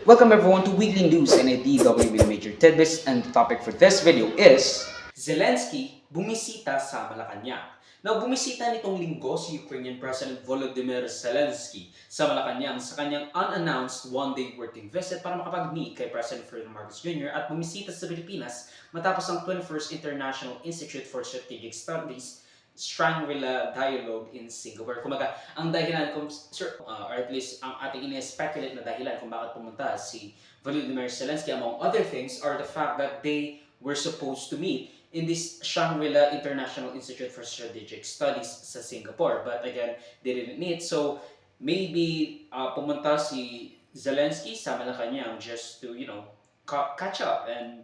Welcome everyone to Weekly News and a DW with Major Tidbits, and the topic for this video is Zelensky bumisita sa Malacanang. Now, bumisita nitong linggo si Ukrainian President Volodymyr Zelensky sa Malacanang sa kanyang unannounced one-day working visit para makapag-meet kay President Ferdinand Marcos Jr. at bumisita sa Pilipinas matapos ang 21st International Institute for Strategic Studies Shangri-La Dialogue in Singapore. Kumaga, ang dahilan kung, or at least ang ating ine-speculate na dahilan kung bakit pumunta si Volodymyr Zelensky, among other things, are the fact that they were supposed to meet in this Shangri-La International Institute for Strategic Studies sa Singapore. But again, they didn't meet. So, maybe pumunta si Zelensky sa Malacanang just to, catch up and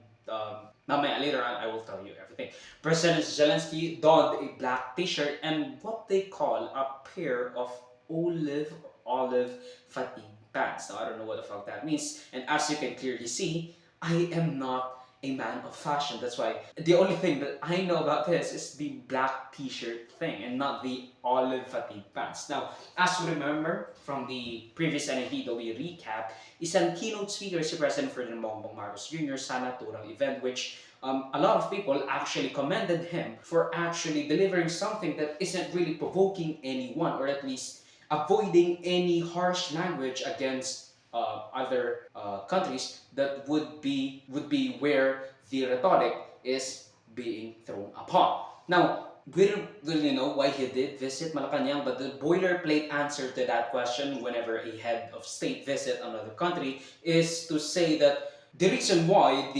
mamaya later on, I will tell you everything. President Zelensky donned a black t-shirt and what they call a pair of olive fatigue pants. Now, I don't know what the fuck that means. And as you can clearly see, I am not a man of fashion. That's why the only thing that I know about this is the black t-shirt thing and not the olive fatigue pants. Now, as you remember from the previous NFPW recap, isang keynote speaker si President Ferdinand Bongbong Marcos Jr. sa naturang event, which a lot of people actually commended him for actually delivering something that isn't really provoking anyone, or at least avoiding any harsh language against other countries that would be where the rhetoric is being thrown upon. Now, we don't really know why he did visit Malacanang, but the boilerplate answer to that question whenever a head of state visit another country is to say that the reason why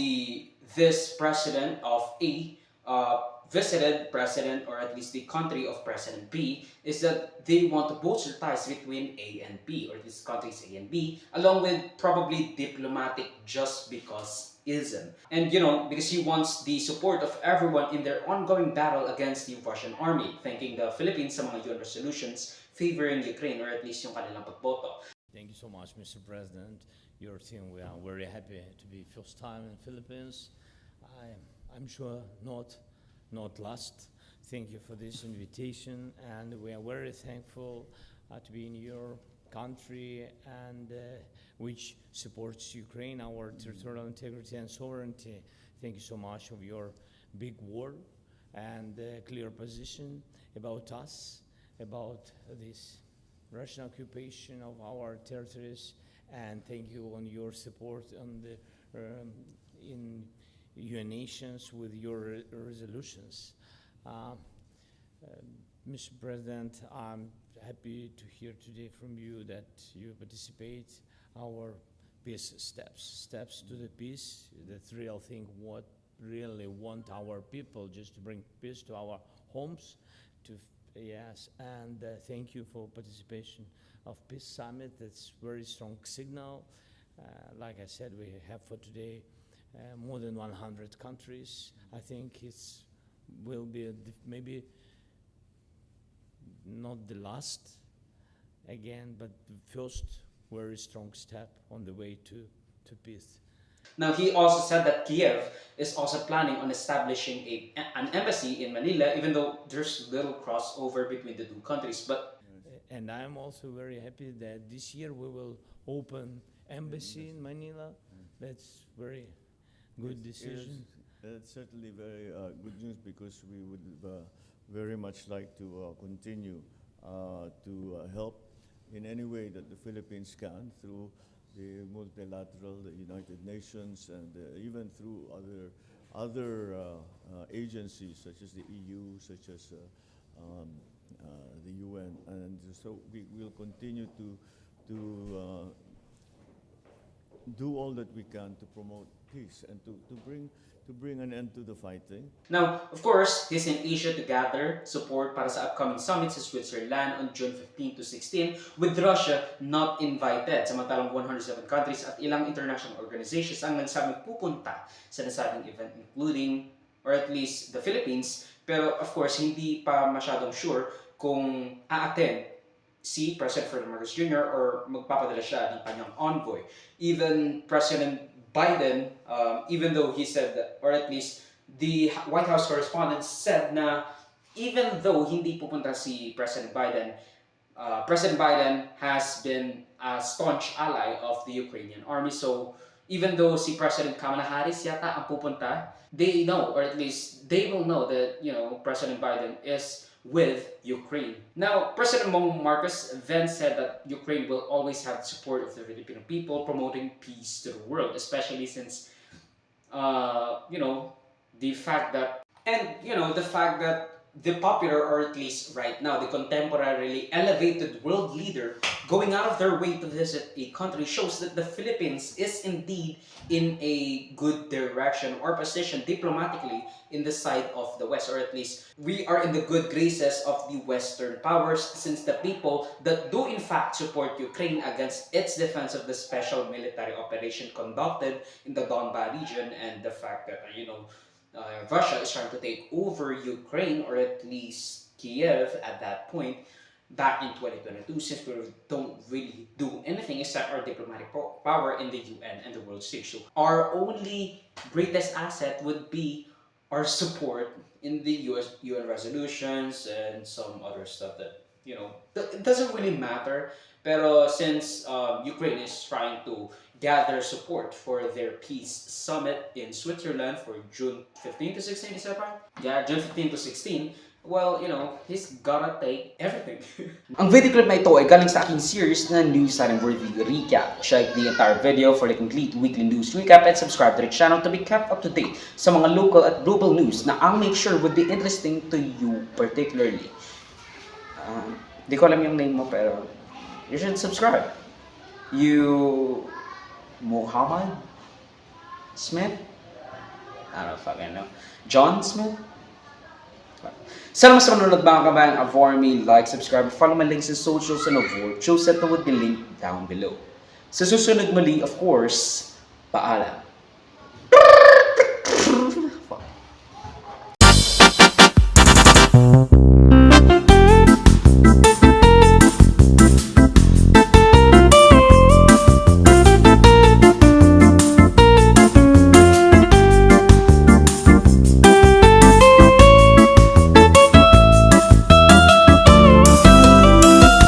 this president of A visited President, or at least the country of President B, is that they want to bolster ties between A and B, or these countries A and B, along with probably diplomatic just because ism. And because he wants the support of everyone in their ongoing battle against the Russian army, thanking the Philippines sa mga UN resolutions favoring Ukraine, or at least yung kanilang pagboto. Thank you so much, Mr. President. Your team, we are very happy to be first time in Philippines. I'm sure not last. Thank you for this invitation, and we are very thankful to be in your country and which supports Ukraine, our territorial integrity and sovereignty. Thank you so much of your big word and clear position about us, about this Russian occupation of our territories, and thank you on your support on the in UN nations with your resolutions. Mr. President, I'm happy to hear today from you that you participate our peace steps to the peace. That's real thing what really want our people, just to bring peace to our homes. Yes, and thank you for participation of Peace Summit. That's very strong signal. Like I said, we have for today more than 100 countries. I think it will be maybe not the last again, but the first very strong step on the way to peace. Now, he also said that Kiev is also planning on establishing an embassy in Manila, even though there's little crossover between the two countries. But and I'm also very happy that this year we will open embassy in Manila. That's very good decision. It's certainly very good news, because we would very much like to continue to help in any way that the Philippines can through the multilateral, the United Nations, and even through other agencies such as the EU, such as the UN, and so we will continue to do all that we can to promote peace and to bring an end to the fighting. Now, of course, he's in Asia to gather support para sa upcoming summit sa Switzerland on June 15 to 16, with Russia not invited. Samantalang 107 countries at ilang international organizations ang nagsabing pupunta sa nasabing event, including, or at least, the Philippines. Pero, of course, hindi pa masyadong sure kung a-attend si President Ferdinand Marcos Jr. or magpapadala siya ng kanyang envoy. Even President Biden, even though he said that, or at least the White House correspondent said na even though hindi pupunta si President Biden has been a staunch ally of the Ukrainian army. So even though si President Kamala Harris yata ang pupunta, they know, or at least they will know that, President Biden is with Ukraine. Now, President Bongbong Marcos then said that Ukraine will always have the support of the Filipino people, promoting peace to the world, especially since, the fact that, the fact that the popular, or at least right now, the contemporarily elevated world leader going out of their way to visit a country shows that the Philippines is indeed in a good direction or position diplomatically in the side of the West, or at least we are in the good graces of the Western powers, since the people that do in fact support Ukraine against its defense of the special military operation conducted in the Donbas region, and the fact that Russia is trying to take over Ukraine, or at least Kiev at that point, back in 2022, since we don't really do anything except our diplomatic power in the UN and the world stage. So our only greatest asset would be our support in the UN resolutions and some other stuff that, it doesn't really matter. Pero since Ukraine is trying to gather support for their peace summit in Switzerland for June 15 to 16, is that right? Yeah, June 15 to 16. Well, he's gotta take everything. Ang video clip na ito ay galing sa aking series na News Worthy Recap. Check the entire video for the complete weekly news recap and subscribe to the channel to be kept up to date sa mga local at global news na I'll make sure would be interesting to you particularly. Di ko alam yung name mo, pero you should subscribe. You... Muhammad Smith? I don't fucking know. John Smith? Salamat sa manunod mga kabayan. Avoid me, like, subscribe, follow my links in socials and avoid shows that would be linked down below. Sa susunod muli, of course, paalam. Fuck.